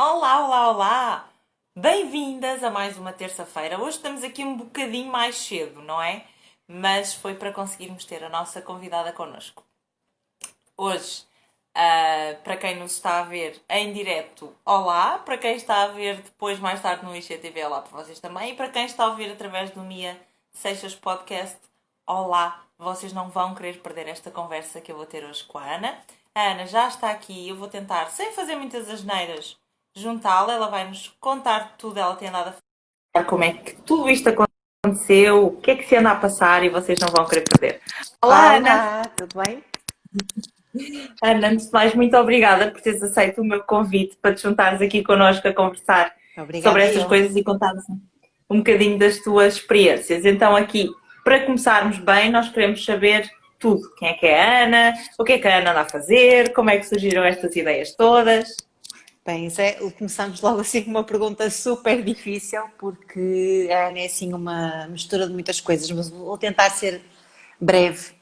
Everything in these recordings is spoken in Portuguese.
Olá, olá, olá! Bem-vindas a mais uma terça-feira. Hoje estamos aqui um bocadinho mais cedo, não é? Mas foi para conseguirmos ter a nossa convidada connosco. Hoje, para quem nos está a ver em direto, olá! Para quem está a ver depois, mais tarde no IGTV, olá para vocês também. E para quem está a ouvir através do Mia Seixas Podcast, olá! Vocês não vão querer perder esta conversa que eu vou ter hoje com a Ana. A Ana já está aqui, eu vou tentar, sem fazer muitas asneiras, juntá-la. Ela vai nos contar tudo, ela tem andado a falar como é que tudo isto aconteceu, o que é que se anda a passar e vocês não vão querer perder. Olá, Ana! Olá, tudo bem? Ana, antes de mais, muito obrigada por teres aceito o meu convite para te juntares aqui connosco a conversar sobre Obrigada, estas eu. coisas e contares um bocadinho das tuas experiências. Então, aqui, para começarmos bem, nós queremos saber tudo. Quem é a Ana? O que é que a Ana anda a fazer? Como é que surgiram estas ideias todas? Bem, começamos logo assim com uma pergunta super difícil, porque a Ana é assim uma mistura de muitas coisas, mas vou tentar ser breve.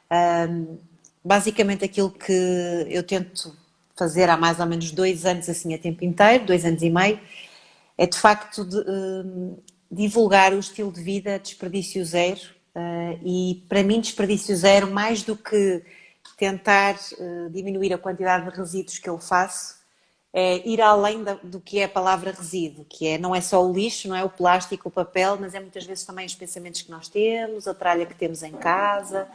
Ahm, Basicamente aquilo que eu tento fazer há mais ou menos 2 anos, assim a tempo inteiro, 2 anos e meio, é de facto divulgar o estilo de vida desperdício zero. E para mim desperdício zero, mais do que tentar diminuir a quantidade de resíduos que eu faço, é ir além do que é a palavra resíduo, que é, não é só o lixo, não é o plástico, o papel, mas é muitas vezes também os pensamentos que nós temos, a tralha que temos em casa.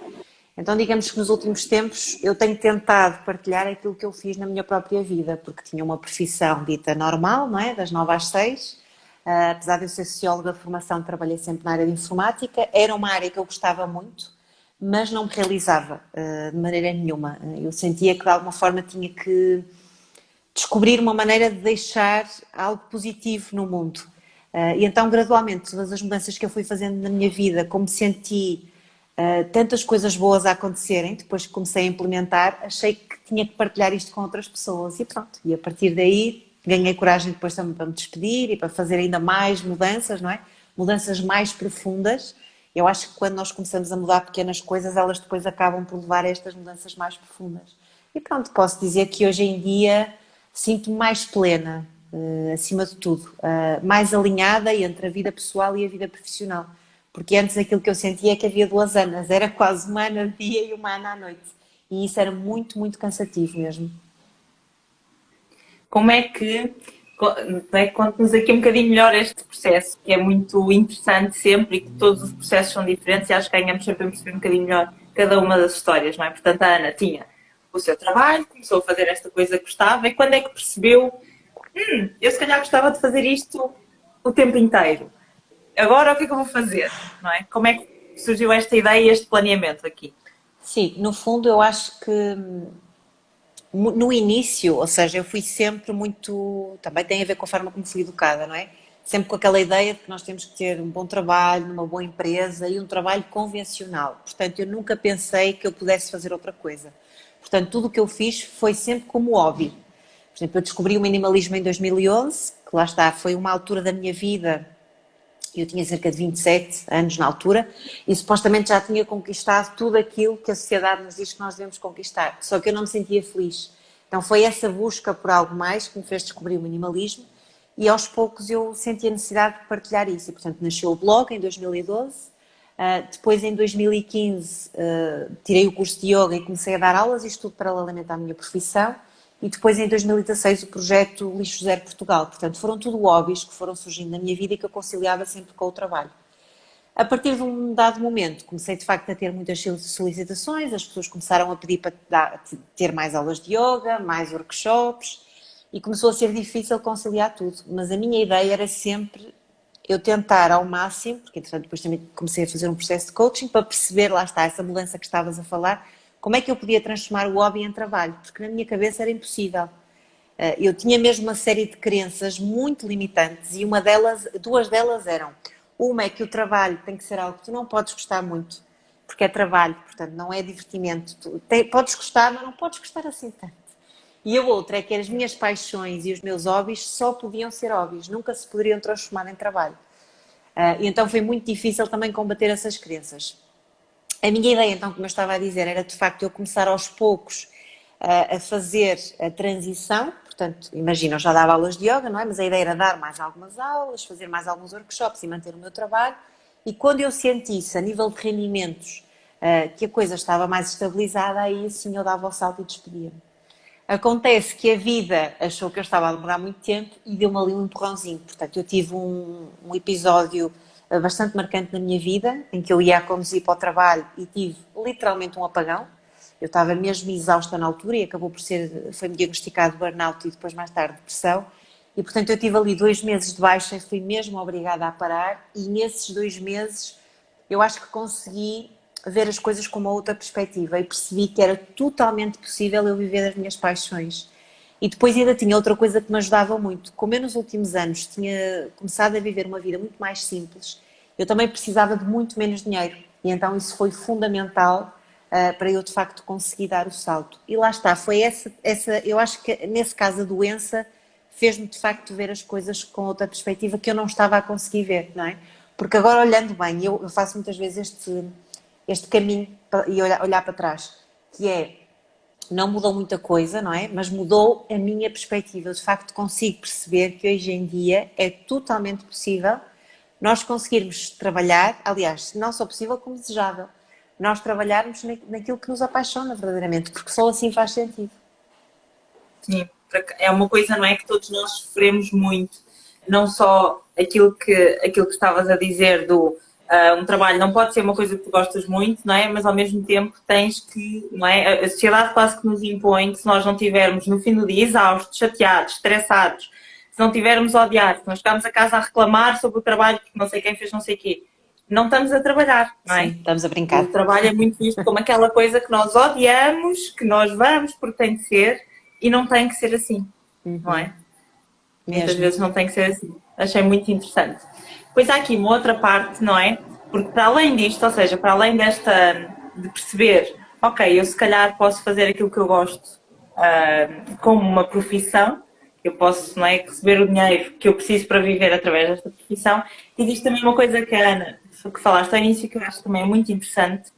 Então, digamos que nos últimos tempos eu tenho tentado partilhar aquilo que eu fiz na minha própria vida, porque tinha uma profissão dita normal, não é? Das 9 às 6. Apesar de eu ser socióloga de formação, trabalhei sempre na área de informática. Era uma área que eu gostava muito, mas não me realizava de maneira nenhuma. Eu sentia que de alguma forma tinha que descobrir uma maneira de deixar algo positivo no mundo. E então, gradualmente, todas as mudanças que eu fui fazendo na minha vida, como senti tantas coisas boas a acontecerem, depois que comecei a implementar, achei que tinha que partilhar isto com outras pessoas e pronto. E a partir daí ganhei coragem depois também para me despedir e para fazer ainda mais mudanças, não é? Mudanças mais profundas. Eu acho que quando nós começamos a mudar pequenas coisas, elas depois acabam por levar a estas mudanças mais profundas. E pronto, posso dizer que hoje em dia sinto-me mais plena, acima de tudo, mais alinhada entre a vida pessoal e a vida profissional. Porque antes aquilo que eu sentia é que havia 2 Anas, era quase uma Ana de dia e uma Ana à noite. E isso era muito, muito cansativo mesmo. Como é que, conte-nos aqui um bocadinho melhor este processo, que é muito interessante sempre e que todos os processos são diferentes e acho que ganhamos sempre a perceber um bocadinho melhor cada uma das histórias, não é? Portanto, a Ana tinha o seu trabalho, começou a fazer esta coisa que gostava e quando é que percebeu, eu se calhar gostava de fazer isto o tempo inteiro. Agora o que é que eu vou fazer, não é? Como é que surgiu esta ideia e este planeamento aqui? Sim, no fundo eu acho que no início, ou seja, eu fui sempre muito. Também tem a ver com a forma como fui educada, não é? Sempre com aquela ideia de que nós temos que ter um bom trabalho, numa boa empresa e um trabalho convencional. Portanto, eu nunca pensei que eu pudesse fazer outra coisa. Portanto, tudo o que eu fiz foi sempre como hobby. Por exemplo, eu descobri o minimalismo em 2011, que lá está, foi uma altura da minha vida. Eu tinha cerca de 27 anos na altura e supostamente já tinha conquistado tudo aquilo que a sociedade nos diz que nós devemos conquistar. Só que eu não me sentia feliz. Então foi essa busca por algo mais que me fez descobrir o minimalismo e aos poucos eu senti a necessidade de partilhar isso. E, portanto, nasceu o blog em 2012. Depois, em 2015, tirei o curso de yoga e comecei a dar aulas, isto tudo paralelamente à minha profissão. E depois, em 2016, o projeto Lixo Zero Portugal. Portanto, foram tudo hobbies que foram surgindo na minha vida e que eu conciliava sempre com o trabalho. A partir de um dado momento, comecei de facto a ter muitas solicitações, as pessoas começaram a pedir para ter mais aulas de yoga, mais workshops, e começou a ser difícil conciliar tudo. Mas a minha ideia era sempre eu tentar ao máximo, porque entretanto depois também comecei a fazer um processo de coaching para perceber, lá está, essa mudança que estavas a falar, como é que eu podia transformar o hobby em trabalho, porque na minha cabeça era impossível. Eu tinha mesmo uma série de crenças muito limitantes e duas delas eram, uma é que o trabalho tem que ser algo que tu não podes gostar muito, porque é trabalho, portanto não é divertimento. Podes gostar, mas não podes gostar assim tanto. E a outra é que as minhas paixões e os meus hobbies só podiam ser hobbies, nunca se poderiam transformar em trabalho. E então foi muito difícil também combater essas crenças. A minha ideia, então, como eu estava a dizer, era de facto eu começar aos poucos a fazer a transição, portanto, imagina, eu já dava aulas de yoga, não é? Mas a ideia era dar mais algumas aulas, fazer mais alguns workshops e manter o meu trabalho. E quando eu sentisse, a nível de rendimentos, que a coisa estava mais estabilizada, aí sim eu dava o salto e despedia-me. Acontece que a vida achou que eu estava a demorar muito tempo e deu-me ali um empurrãozinho. Portanto, eu tive um episódio bastante marcante na minha vida, em que eu ia a conduzir para o trabalho e tive literalmente um apagão. Eu estava mesmo exausta na altura e acabou por ser, foi-me diagnosticado burnout e depois mais tarde depressão. E portanto eu tive ali 2 meses de baixa e fui mesmo obrigada a parar e nesses 2 meses eu acho que consegui ver as coisas com uma outra perspectiva e percebi que era totalmente possível eu viver as minhas paixões. E depois ainda tinha outra coisa que me ajudava muito. Como eu nos últimos anos tinha começado a viver uma vida muito mais simples, eu também precisava de muito menos dinheiro. E então isso foi fundamental para eu de facto conseguir dar o salto. E lá está, foi eu acho que nesse caso a doença fez-me de facto ver as coisas com outra perspectiva que eu não estava a conseguir ver, não é? Porque agora olhando bem, eu faço muitas vezes este caminho e olhar para trás, que é, não mudou muita coisa, não é? Mas mudou a minha perspectiva. Eu, de facto, consigo perceber que hoje em dia é totalmente possível nós conseguirmos trabalhar, aliás, não só possível como desejável, nós trabalharmos naquilo que nos apaixona verdadeiramente, porque só assim faz sentido. Sim, é uma coisa, não é, que todos nós sofremos muito. Não só aquilo que estavas a dizer do um trabalho não pode ser uma coisa que tu gostas muito, não é? Mas ao mesmo tempo tens que, não é? A sociedade quase que nos impõe que se nós não tivermos no fim do dia exaustos, chateados, estressados, se não tivermos a odiar, se nós chegarmos a casa a reclamar sobre o trabalho porque não sei quem fez não sei o quê, não estamos a trabalhar, não Sim, é? estamos a O brincar. trabalho é muito visto como aquela coisa que nós odiamos, que nós vamos porque tem de ser e não tem que ser assim, não é? Muitas Mesmo. vezes não tem que ser assim. Achei muito interessante. Pois há aqui uma outra parte, não é? Porque para além disto, ou seja, para além de perceber, ok, eu se calhar posso fazer aquilo que eu gosto como uma profissão, eu posso, não é, receber o dinheiro que eu preciso para viver através desta profissão. Existe também uma coisa que a Ana, que falaste ao início, que eu acho também é muito interessante,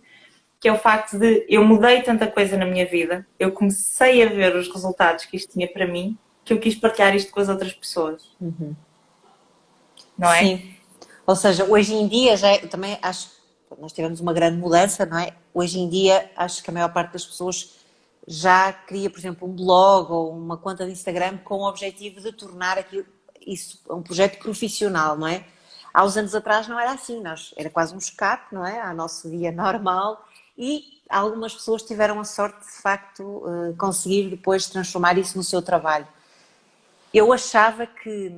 que é o facto de eu mudei tanta coisa na minha vida, eu comecei a ver os resultados que isto tinha para mim, que eu quis partilhar isto com as outras pessoas, não é? Sim. Ou seja, hoje em dia já eu também acho que nós tivemos uma grande mudança, não é? Hoje em dia acho que a maior parte das pessoas já cria, por exemplo, um blog ou uma conta de Instagram com o objetivo de tornar isso um projeto profissional, não é? Há uns anos atrás não era assim, era quase um escape, não é? Ao nosso dia normal e algumas pessoas tiveram a sorte de facto conseguir depois transformar isso no seu trabalho. Eu achava que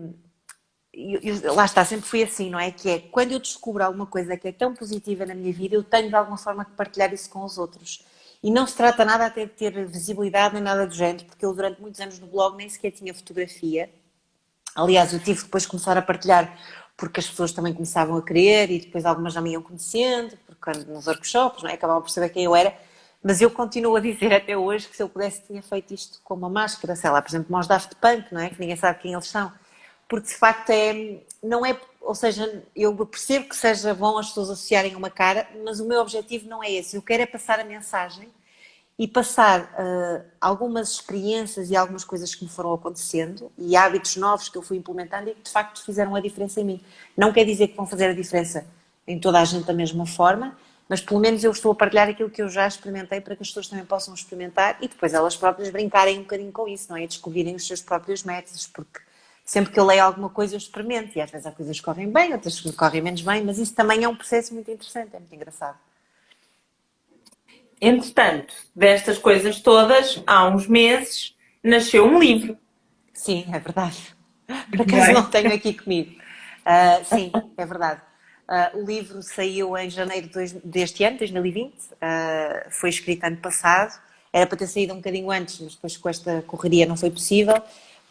lá está, sempre fui assim, não é? Que é quando eu descubro alguma coisa que é tão positiva na minha vida, eu tenho de alguma forma que partilhar isso com os outros. E não se trata nada até de ter visibilidade nem nada do género, porque eu durante muitos anos no blog nem sequer tinha fotografia. Aliás, eu tive depois de começar a partilhar porque as pessoas também começavam a querer e depois algumas já me iam conhecendo, porque nos workshops, não é? Acabavam por saber quem eu era. Mas eu continuo a dizer até hoje que se eu pudesse tinha feito isto com uma máscara, sei lá, por exemplo, como os Daft Punk, não é? Que ninguém sabe quem eles são. Porque de facto não é, ou seja, eu percebo que seja bom as pessoas associarem uma cara, mas o meu objetivo não é esse. Eu quero é passar a mensagem e passar algumas experiências e algumas coisas que me foram acontecendo e hábitos novos que eu fui implementando e que de facto fizeram a diferença em mim. Não quer dizer que vão fazer a diferença em toda a gente da mesma forma, mas pelo menos eu estou a partilhar aquilo que eu já experimentei para que as pessoas também possam experimentar e depois elas próprias brincarem um bocadinho com isso, não é? E descobrirem os seus próprios métodos, porque sempre que eu leio alguma coisa eu experimento e às vezes há coisas que correm bem, outras que correm menos bem, mas isso também é um processo muito interessante, é muito engraçado. Entretanto, destas coisas todas, há uns meses, nasceu um livro, Sim, é verdade. Por não acaso não é? tenho aqui comigo. Sim, é verdade. O livro saiu em janeiro deste ano, 2020. Foi escrito ano passado. Era para ter saído um bocadinho antes, mas depois com esta correria não foi possível.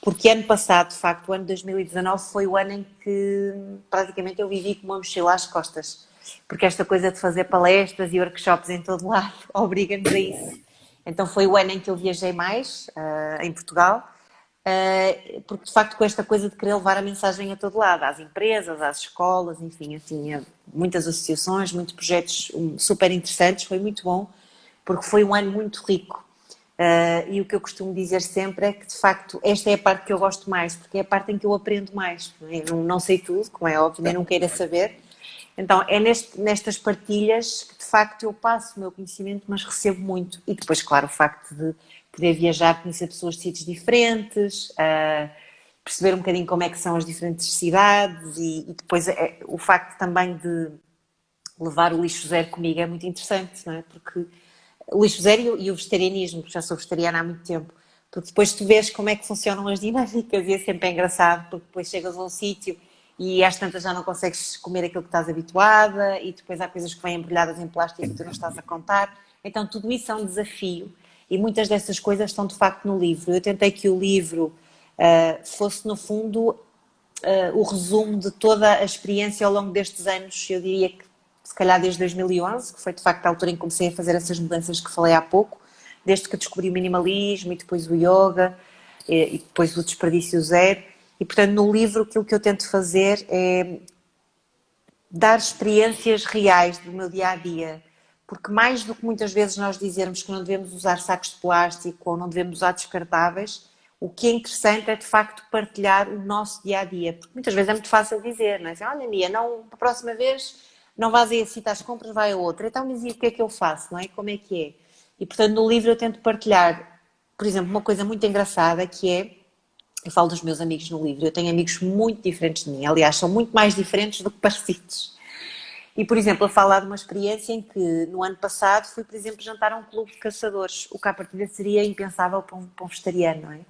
Porque ano passado, de facto, o ano de 2019 foi o ano em que praticamente eu vivi com uma mochila às costas. Porque esta coisa de fazer palestras e workshops em todo lado obriga-nos a isso. Então foi o ano em que eu viajei mais, em Portugal, porque de facto com esta coisa de querer levar a mensagem a todo lado, às empresas, às escolas, enfim, eu tinha muitas associações, muitos projetos super interessantes, foi muito bom, porque foi um ano muito rico. E o que eu costumo dizer sempre é que, de facto, esta é a parte que eu gosto mais, porque é a parte em que eu aprendo mais. Eu não sei tudo, como é óbvio, nem não queira saber. Então, é nestas partilhas que, de facto, eu passo o meu conhecimento, mas recebo muito. E depois, claro, o facto de poder viajar, conhecer pessoas de sítios diferentes, perceber um bocadinho como é que são as diferentes cidades e depois o facto também de levar o lixo zero comigo é muito interessante, não é? Porque o lixo zero e o vegetarianismo, porque já sou vegetariana há muito tempo, porque depois tu vês como é que funcionam as dinâmicas e é sempre engraçado, porque depois chegas a um sítio e às tantas já não consegues comer aquilo que estás habituada e depois há coisas que vêm embrulhadas em plástico e tu não estás a contar. Então tudo isso é um desafio e muitas dessas coisas estão de facto no livro. Eu tentei que o livro fosse no fundo o resumo de toda a experiência ao longo destes anos, eu diria que se calhar desde 2011, que foi de facto a altura em que comecei a fazer essas mudanças que falei há pouco, desde que descobri o minimalismo e depois o yoga e depois o desperdício zero. E portanto no livro aquilo que eu tento fazer é dar experiências reais do meu dia a dia, porque mais do que muitas vezes nós dizermos que não devemos usar sacos de plástico ou não devemos usar descartáveis, o que é interessante é de facto partilhar o nosso dia a dia, porque muitas vezes é muito fácil dizer, não é? Assim, olha, Mia, não, a próxima vez não vais a esse sítio às compras, vai a outra. Então, mas e o que é que eu faço, não é? Como é que é? E portanto, no livro eu tento partilhar, por exemplo, uma coisa muito engraçada que é, eu falo dos meus amigos no livro, eu tenho amigos muito diferentes de mim, aliás, são muito mais diferentes do que parecidos. E, por exemplo, a falar de uma experiência em que no ano passado fui, por exemplo, jantar a um clube de caçadores, o que à partida seria impensável para um vegetariano, não é?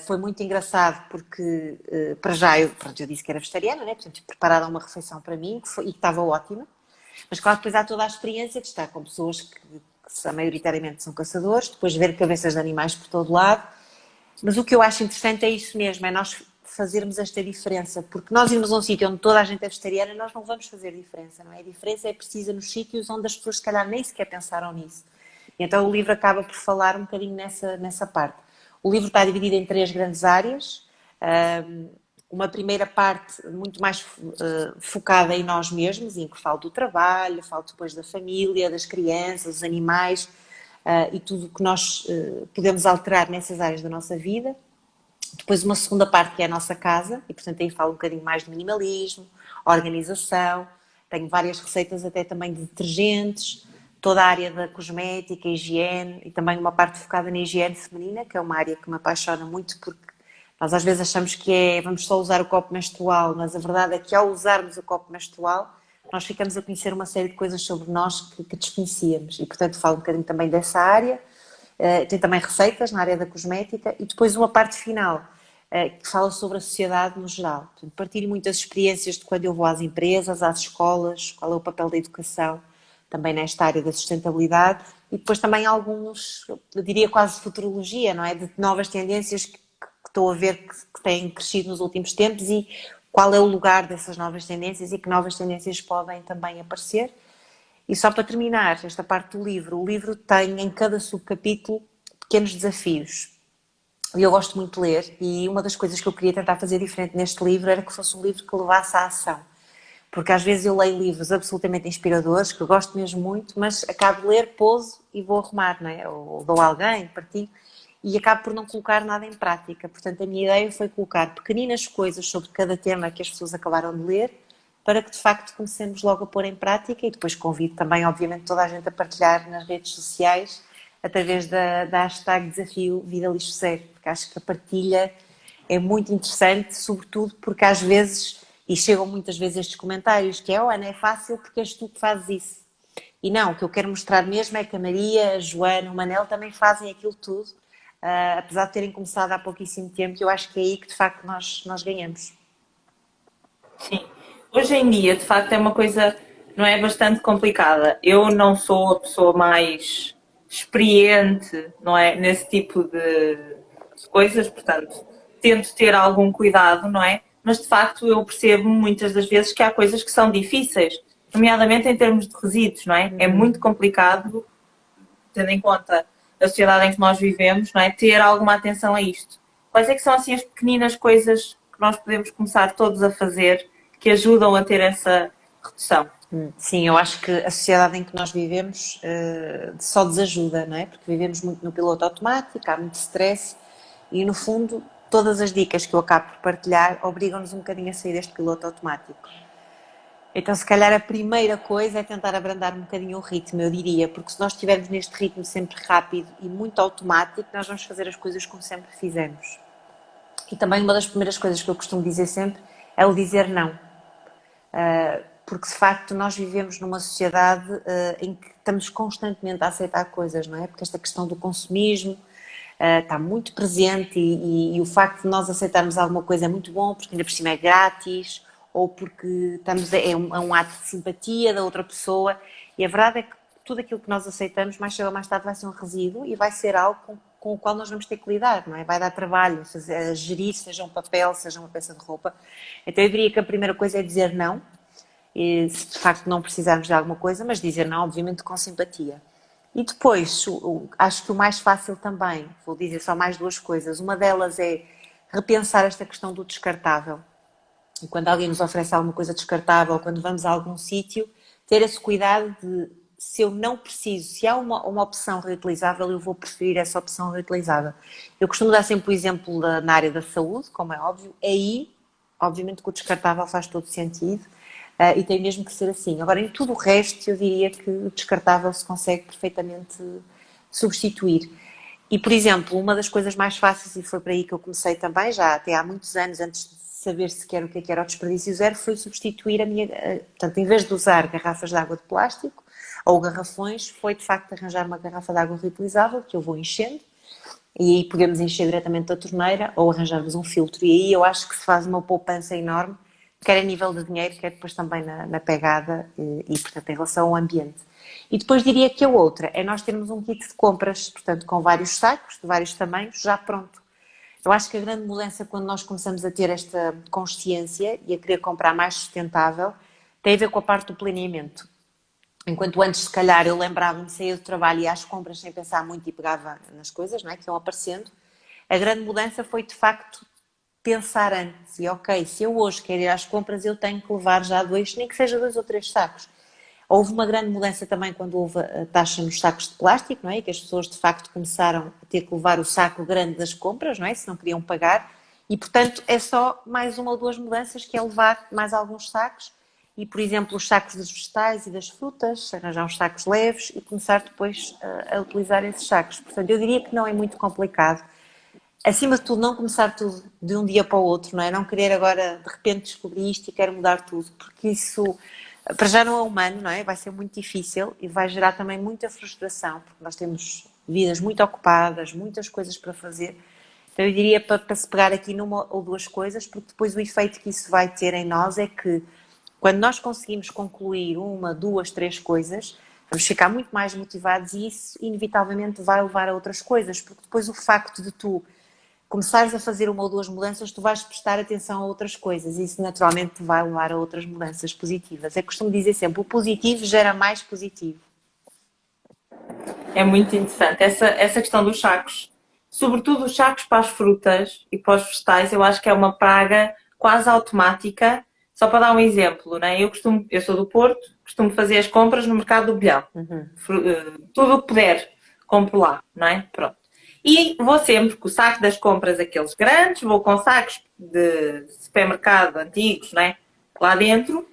Foi muito engraçado porque, para já, eu disse que era vegetariana, né? Portanto, prepararam uma refeição para mim e que estava ótima. Mas, claro, depois há toda a experiência de estar com pessoas que maioritariamente são caçadores, depois ver cabeças de animais por todo lado. Mas o que eu acho interessante é isso mesmo, é nós fazermos esta diferença, porque nós irmos a um sítio onde toda a gente é vegetariana, nós não vamos fazer diferença, não é? A diferença é precisa nos sítios onde as pessoas se calhar nem sequer pensaram nisso. E então o livro acaba por falar um bocadinho nessa parte. O livro está dividido em três grandes áreas. Uma primeira parte muito mais focada em nós mesmos, em que falo do trabalho, falo depois da família, das crianças, dos animais e tudo o que nós podemos alterar nessas áreas da nossa vida. Depois uma segunda parte que é a nossa casa, e portanto aí falo um bocadinho mais de minimalismo, organização, tenho várias receitas até também de detergentes, toda a área da cosmética, higiene e também uma parte focada na higiene feminina, que é uma área que me apaixona muito porque nós às vezes achamos que vamos só usar o copo menstrual, mas a verdade é que ao usarmos o copo menstrual nós ficamos a conhecer uma série de coisas sobre nós que desconhecíamos e portanto falo um bocadinho também dessa área. Tem também receitas na área da cosmética e depois uma parte final que fala sobre a sociedade no geral. Portanto, partilho muitas experiências de quando eu vou às empresas, às escolas, qual é o papel da educação também nesta área da sustentabilidade e depois também alguns, eu diria quase futurologia, não é? De novas tendências que estou a ver que têm crescido nos últimos tempos e qual é o lugar dessas novas tendências e que novas tendências podem também aparecer. E só para terminar esta parte do livro, o livro tem em cada subcapítulo pequenos desafios. E eu gosto muito de ler e uma das coisas que eu queria tentar fazer diferente neste livro era que fosse um livro que levasse à ação. Porque às vezes eu leio livros absolutamente inspiradores, que eu gosto mesmo muito, mas acabo de ler, pouso e vou arrumar, não é? Ou dou a alguém, partilho, e acabo por não colocar nada em prática. Portanto, a minha ideia foi colocar pequeninas coisas sobre cada tema que as pessoas acabaram de ler, para que de facto comecemos logo a pôr em prática e depois convido também, obviamente, toda a gente a partilhar nas redes sociais através da hashtag Desafio Vida Lixo Zero, porque acho que a partilha é muito interessante, sobretudo porque às vezes, e chegam muitas vezes estes comentários, que Ana, é fácil porque és tu que fazes isso. E não, o que eu quero mostrar mesmo é que a Maria, a Joana, o Manel também fazem aquilo tudo, apesar de terem começado há pouquíssimo tempo, e eu acho que é aí que de facto nós ganhamos. Sim. Hoje em dia, de facto, é uma coisa, não é, bastante complicada. Eu não sou a pessoa mais experiente, não é, nesse tipo de coisas, portanto, tento ter algum cuidado, não é? Mas de facto eu percebo muitas das vezes que há coisas que são difíceis, nomeadamente em termos de resíduos, não é? É muito complicado, tendo em conta a sociedade em que nós vivemos, não é? Ter alguma atenção a isto. Quais é que são assim as pequeninas coisas que nós podemos começar todos a fazer que ajudam a ter essa redução? Sim, eu acho que a sociedade em que nós vivemos só desajuda, não é? Porque vivemos muito no piloto automático, há muito stress e, no fundo, todas as dicas que eu acabo por partilhar obrigam-nos um bocadinho a sair deste piloto automático. Então, se calhar, a primeira coisa é tentar abrandar um bocadinho o ritmo, eu diria, porque se nós estivermos neste ritmo sempre rápido e muito automático, nós vamos fazer as coisas como sempre fizemos. E também uma das primeiras coisas que eu costumo dizer sempre é o dizer não. Porque de facto nós vivemos numa sociedade em que estamos constantemente a aceitar coisas, não é? Porque esta questão do consumismo está muito presente e o facto de nós aceitarmos alguma coisa é muito bom porque ainda por cima é grátis ou porque é um ato de simpatia da outra pessoa e a verdade é que tudo aquilo que nós aceitamos mais cedo ou mais tarde vai ser um resíduo e vai ser algo com o qual nós vamos ter que lidar, não é? Vai dar trabalho, gerir, seja um papel, seja uma peça de roupa. Então eu diria que a primeira coisa é dizer não, e se de facto não precisarmos de alguma coisa, mas dizer não, obviamente, com simpatia. E depois, acho que o mais fácil também, vou dizer só mais duas coisas. Uma delas é repensar esta questão do descartável. E quando alguém nos oferece alguma coisa descartável, quando vamos a algum sítio, ter esse cuidado de, se eu não preciso, se há uma opção reutilizável, eu vou preferir essa opção reutilizável. Eu costumo dar sempre o exemplo na área da saúde, como é óbvio, aí, obviamente que o descartável faz todo sentido, e tem mesmo que ser assim. Agora, em tudo o resto, eu diria que o descartável se consegue perfeitamente substituir. E, por exemplo, uma das coisas mais fáceis, e foi para aí que eu comecei também, já até há muitos anos, antes de saber sequer o que era o desperdício zero, foi substituir a minha. Portanto, em vez de usar garrafas de água de plástico ou garrafões, foi de facto arranjar uma garrafa de água reutilizável que eu vou enchendo. E aí podemos encher diretamente da torneira ou arranjarmos um filtro. E aí eu acho que se faz uma poupança enorme, quer a nível de dinheiro, quer depois também na pegada portanto, em relação ao ambiente. E depois diria que a outra é nós termos um kit de compras, portanto, com vários sacos, de vários tamanhos, já pronto. Eu acho que a grande mudança quando nós começamos a ter esta consciência e a querer comprar mais sustentável tem a ver com a parte do planeamento. Enquanto antes, se calhar, eu lembrava-me, saía do trabalho e ia às compras sem pensar muito e pegava nas coisas, não é, que iam aparecendo, a grande mudança foi, de facto, pensar antes. E, ok, se eu hoje quero ir às compras, eu tenho que levar já dois, nem que seja 2 ou 3 sacos. Houve uma grande mudança também quando houve a taxa nos sacos de plástico, não é? Que as pessoas, de facto, começaram a ter que levar o saco grande das compras, não é? Se não queriam pagar. E, portanto, é só mais uma ou duas mudanças, que é levar mais alguns sacos e, por exemplo, os sacos dos vegetais e das frutas, arranjar uns sacos leves e começar depois a utilizar esses sacos. Portanto, eu diria que não é muito complicado. Acima de tudo, não começar tudo de um dia para o outro, não é? Não querer agora, de repente, descobrir isto e quero mudar tudo, porque isso, para já não é humano, não é? Vai ser muito difícil e vai gerar também muita frustração, porque nós temos vidas muito ocupadas, muitas coisas para fazer. Então, eu diria para se pegar aqui numa ou duas coisas, porque depois o efeito que isso vai ter em nós é que, quando nós conseguimos concluir uma, duas, três coisas, vamos ficar muito mais motivados e isso, inevitavelmente, vai levar a outras coisas, porque depois o facto de tu começares a fazer uma ou duas mudanças, tu vais prestar atenção a outras coisas e isso naturalmente te vai levar a outras mudanças positivas. Eu costumo dizer sempre, o positivo gera mais positivo. É muito interessante. Essa questão dos sacos, sobretudo os sacos para as frutas e para os vegetais, eu acho que é uma praga quase automática. Só para dar um exemplo, né? Eu sou do Porto, costumo fazer as compras no mercado do Bilhão. Tudo o que puder, compro lá, não é? Pronto. E vou sempre com o saco das compras, aqueles grandes, vou com sacos de supermercado antigos, não é? Lá dentro.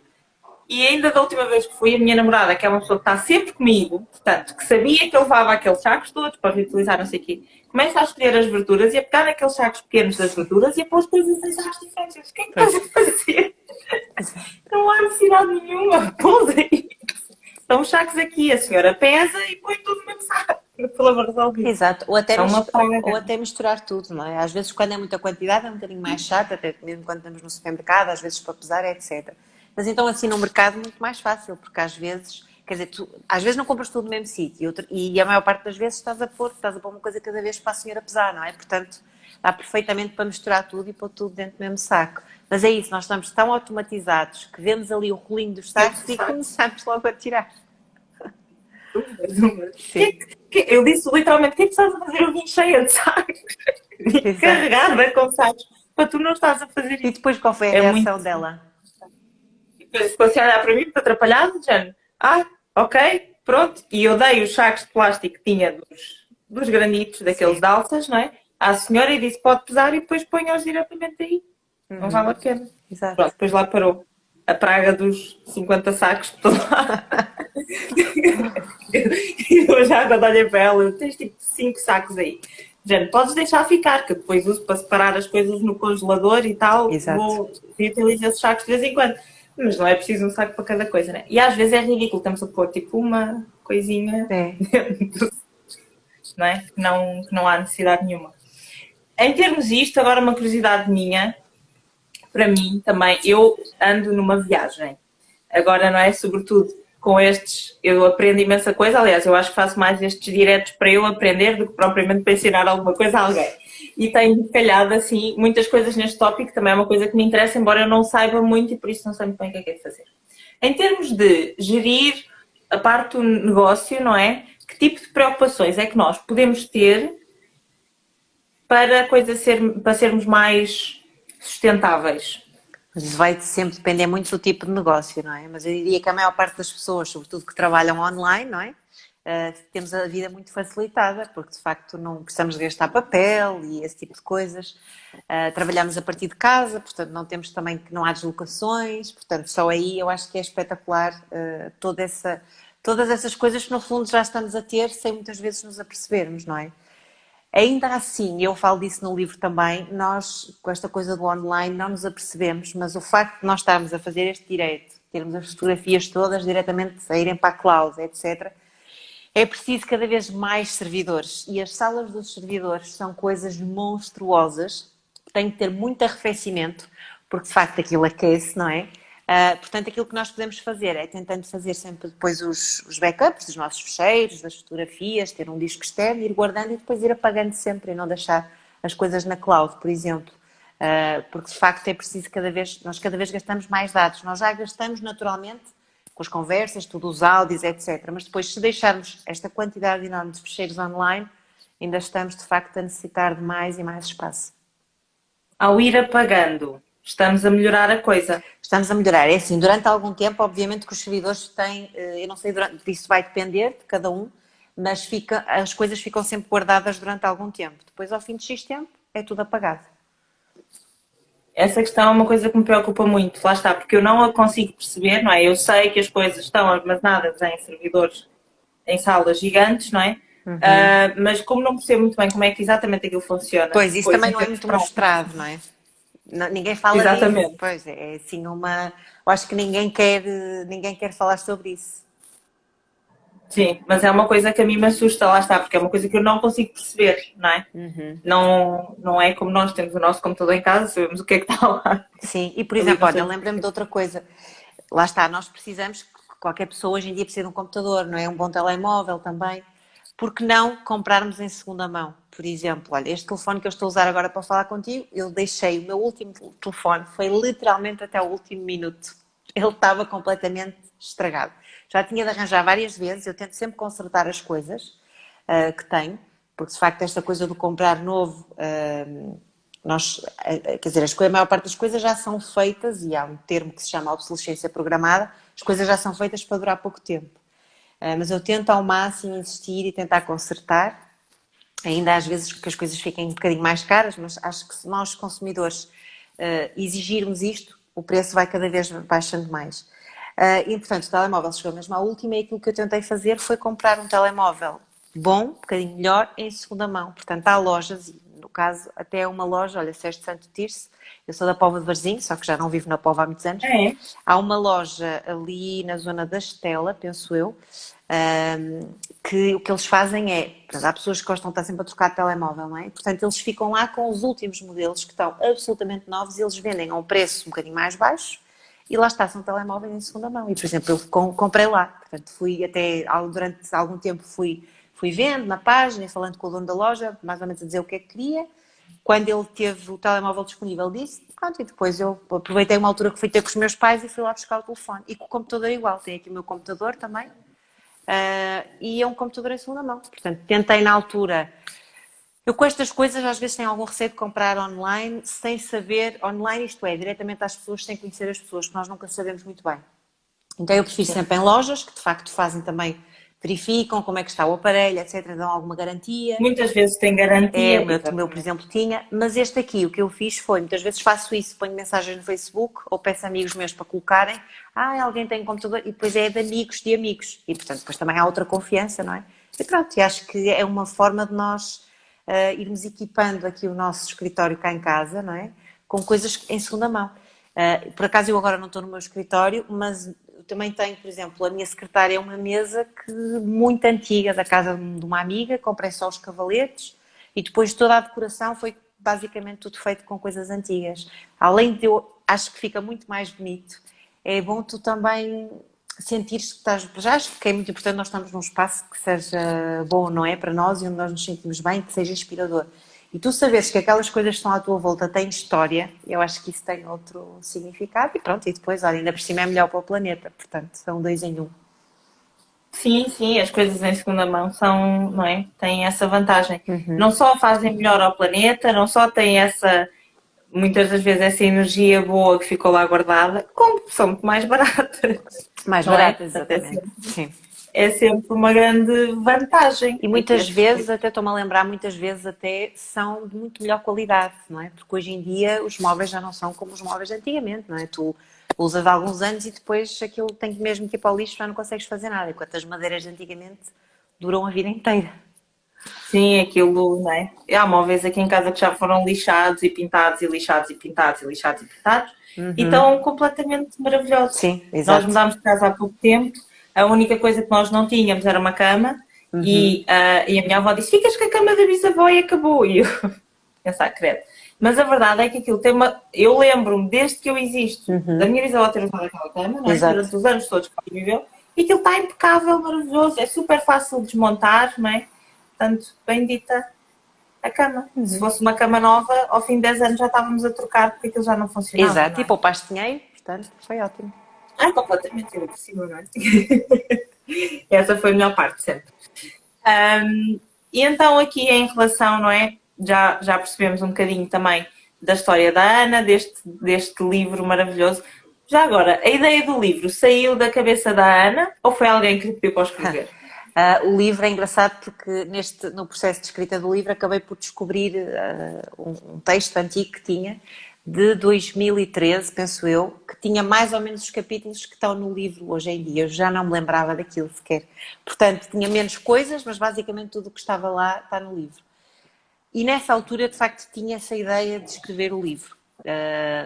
E ainda da última vez que fui, a minha namorada, que é uma pessoa que está sempre comigo, portanto, que sabia que eu levava aqueles sacos todos para reutilizar, não sei o quê, começa a escolher as verduras e a pegar naqueles sacos pequenos das verduras e a pôr as coisas em sacos diferentes. O que é que estás a fazer? Não há necessidade nenhuma, pousa aí. Estão os sacos aqui, a senhora pesa e põe tudo no mesmo saco. Problema resolvido. Exato, ou até, É uma ou praga. até misturar tudo, não é? Às vezes, quando é muita quantidade, é um bocadinho mais chato, até mesmo quando estamos no supermercado, às vezes para pesar, etc. Mas então, assim, no mercado, muito mais fácil, porque às vezes, quer dizer, tu, às vezes não compras tudo no mesmo sítio e a maior parte das vezes estás a pôr uma coisa cada vez para a senhora pesar, não é? Portanto, dá perfeitamente para misturar tudo e pôr tudo dentro do mesmo saco. Mas é isso, nós estamos tão automatizados que vemos ali o rolinho dos sacos e começamos logo a tirar. Sim, Eu disse literalmente: o que é que estás a fazer? Eu vim cheia de sacos, exato. carregada com sacos, para tu não estás a fazer E isso. depois qual foi a É muito. reação dela? Depois ficou assim a olhar para mim, muito atrapalhado, dizendo, ok, pronto. E eu dei os sacos de plástico que tinha dos granitos, daqueles Sim. de alças, não é? À senhora e disse, pode pesar e depois ponha-os diretamente aí. Não vale a pena. Exato. Pronto, depois lá parou. A praga dos 50 sacos por todo lado. E eu já quando olhei para ela, tens tipo 5 sacos aí. Gente, podes deixar ficar, que depois uso para separar as coisas no congelador e tal. Exato. Vou reutilizo esses sacos de vez em quando. Mas não é preciso um saco para cada coisa, né? E às vezes é ridículo, estamos a pôr tipo uma coisinha É. dentro, não é? Que não há necessidade nenhuma. Em termos disto, agora uma curiosidade minha, para mim também, eu ando numa viagem. Agora, não é? Sobretudo com estes, eu aprendo imensa coisa. Aliás, eu acho que faço mais estes diretos para eu aprender do que propriamente para ensinar alguma coisa a alguém. E tenho calhado, assim, muitas coisas neste tópico, também é uma coisa que me interessa, embora eu não saiba muito e por isso não sei muito bem o que é de fazer. Em termos de gerir a parte do negócio, não é? Que tipo de preocupações é que nós podemos ter para, para sermos mais sustentáveis? Mas isso vai sempre depender muito do tipo de negócio, não é? Mas eu diria que a maior parte das pessoas, sobretudo que trabalham online, não é? Temos a vida muito facilitada, porque de facto não precisamos de gastar papel e esse tipo de coisas. Trabalhamos a partir de casa, portanto não temos também que não há deslocações, portanto só aí eu acho que é espetacular todas essas coisas que no fundo já estamos a ter sem muitas vezes nos apercebermos, não é? Ainda assim, eu falo disso no livro também, nós, com esta coisa do online, não nos apercebemos, mas o facto de nós estarmos a fazer este direito, termos as fotografias todas diretamente a irem para a cloud, etc., é preciso cada vez mais servidores. E as salas dos servidores são coisas monstruosas, tem que ter muito arrefecimento, porque de facto aquilo aquece, não é? Portanto, aquilo que nós podemos fazer é tentando fazer sempre depois os backups dos nossos ficheiros, das fotografias, ter um disco externo, ir guardando e depois ir apagando sempre e não deixar as coisas na cloud, por exemplo. Porque de facto é preciso nós cada vez gastamos mais dados. Nós já gastamos naturalmente com as conversas, todos os áudios, etc. Mas depois, se deixarmos esta quantidade enorme de ficheiros online, ainda estamos de facto a necessitar de mais e mais espaço. Ao ir apagando, estamos a melhorar a coisa. Estamos a melhorar. É assim, durante algum tempo, obviamente que os servidores têm, eu não sei, isso vai depender de cada um, mas as coisas ficam sempre guardadas durante algum tempo. Depois, ao fim de X tempo, é tudo apagado. Essa questão é uma coisa que me preocupa muito, lá está, porque eu não a consigo perceber, não é? Eu sei que as coisas estão armazenadas em servidores, em salas gigantes, não é? Mas como não percebo muito bem como é que exatamente aquilo funciona, Pois, isso depois também em não é termos muito práticos. mostrado, não é? Ninguém fala disso. Exatamente. Pois, é assim uma... Eu acho que ninguém quer falar sobre isso. Sim, mas é uma coisa que a mim me assusta, lá está, porque é uma coisa que eu não consigo perceber, não é? Não é como nós temos o nosso computador em casa, sabemos o que é que está lá. Sim, e por Ali exemplo, não olha, sei. lembra-me de outra coisa. Lá está, nós precisamos, qualquer pessoa hoje em dia precisa de um computador, não é? Um bom telemóvel também. Por que não comprarmos em segunda mão? Por exemplo, olha, este telefone que eu estou a usar agora para falar contigo, eu deixei o meu último telefone, foi literalmente até o último minuto. Ele estava completamente estragado. Já tinha de arranjar várias vezes, eu tento sempre consertar as coisas que tenho, porque de facto esta coisa do comprar novo, quer dizer, a maior parte das coisas já são feitas, e há um termo que se chama obsolescência programada, as coisas já são feitas para durar pouco tempo. Mas eu tento ao máximo insistir e tentar consertar, ainda às vezes que as coisas fiquem um bocadinho mais caras, mas acho que se nós consumidores exigirmos isto, o preço vai cada vez baixando mais. E portanto o telemóvel chegou mesmo à última e aquilo que eu tentei fazer foi comprar um telemóvel bom, um bocadinho melhor, em segunda mão. Portanto há lojas, e no caso até uma loja, olha, Seste Santo Tirso, eu sou da Póvoa de Varzim, só que já não vivo na Póvoa há muitos anos. É. Há uma loja ali na zona da Estela, penso eu, que o que eles fazem é, portanto, há pessoas que gostam de estar sempre a trocar de telemóvel, não é? Portanto, eles ficam lá com os últimos modelos que estão absolutamente novos e eles vendem a um preço um bocadinho mais baixo e lá está, são telemóveis em segunda mão. E, por exemplo, eu comprei lá, portanto, fui até, durante algum tempo fui vendo na página, falando com o dono da loja, mais ou menos a dizer o que é que queria. Quando ele teve o telemóvel disponível, disse, pronto, e depois eu aproveitei uma altura que fui ter com os meus pais e fui lá buscar o telefone. E com o computador igual, tenho aqui o meu computador também, e é um computador em segunda mão. Portanto, tentei na altura Eu com estas coisas às vezes tenho algum receio de comprar online sem saber, online isto é, diretamente às pessoas, sem conhecer as pessoas, que nós nunca sabemos muito bem. Então eu prefiro Sim. sempre em lojas, que de facto fazem também, verificam como é que está o aparelho, etc, dão alguma garantia. Muitas vezes tem É, garantia, o meu, por exatamente. exemplo, tinha, mas este aqui, o que eu fiz foi, muitas vezes faço isso, ponho mensagens no Facebook ou peço a amigos meus para colocarem, alguém tem um computador, e depois é de amigos, e portanto depois também há outra confiança, não é? E pronto, e acho que é uma forma de nós irmos equipando aqui o nosso escritório cá em casa, não é? Com coisas em segunda mão. Por acaso eu agora não estou no meu escritório, mas eu também tenho, por exemplo, a minha secretária é uma mesa que muito antiga, da casa de uma amiga, comprei só os cavaletes, e depois toda a decoração foi basicamente tudo feito com coisas antigas. Além de eu acho que fica muito mais bonito, é bom tu também sentires que estás. Já acho que é muito importante nós estamos num espaço que seja bom, não é? Para nós e onde nós nos sentimos bem, que seja inspirador. E tu saberes que aquelas coisas que estão à tua volta têm história, eu acho que isso tem outro significado e pronto, e depois, olha, ainda por cima é melhor para o planeta, portanto, são dois em um. Sim, sim, as coisas em segunda mão são, não é? Têm essa vantagem. Não só fazem melhor ao planeta, não só têm essa, muitas das vezes, essa energia boa que ficou lá guardada, como são muito mais baratas, Mais não é? baratas, Portanto, exatamente. Sim. é sempre uma grande vantagem E aqui muitas essas vezes, coisas. até estou-me a lembrar, muitas vezes até são de muito melhor qualidade, não é? Porque hoje em dia os móveis já não são como os móveis de antigamente, não é? Tu usas há alguns anos e depois aquilo tem que mesmo que ir para o lixo, já não consegues fazer nada, enquanto as madeiras de antigamente duram a vida inteira. Sim, aquilo, não é? Há móveis aqui em casa que já foram lixados e pintados e lixados e pintados e lixados e pintados e estão completamente maravilhosos. Sim, Nós exato. mudámos de casa há pouco tempo, a única coisa que nós não tínhamos era uma cama e a minha avó disse: Ficas com a cama da bisavó e acabou. E eu pensar, credo. Mas a verdade é que aquilo tem uma. Eu lembro-me, desde que eu existo, da minha bisavó ter usado aquela cama, não é? Exato. Durante os anos todos que ela viveu, e aquilo está impecável, maravilhoso, é super fácil de desmontar, não é? Portanto, bendita a cama. Se fosse uma cama nova, ao fim de 10 anos já estávamos a trocar porque aquilo já não funcionava, Exato. não E é? poupaste dinheiro, portanto, foi ótimo. Ah, completamente irreversível, não é? Essa foi a melhor parte sempre. E então aqui em relação, não é? Já percebemos um bocadinho também da história da Ana, deste livro maravilhoso. Já agora, a ideia do livro saiu da cabeça da Ana ou foi alguém que lhe pediu para escrever? O livro é engraçado porque no processo de escrita do livro acabei por descobrir um texto antigo que tinha, de 2013, penso eu, que tinha mais ou menos os capítulos que estão no livro hoje em dia. Eu já não me lembrava daquilo sequer. Portanto, tinha menos coisas, mas basicamente tudo o que estava lá está no livro. E nessa altura, de facto, tinha essa ideia de escrever o livro,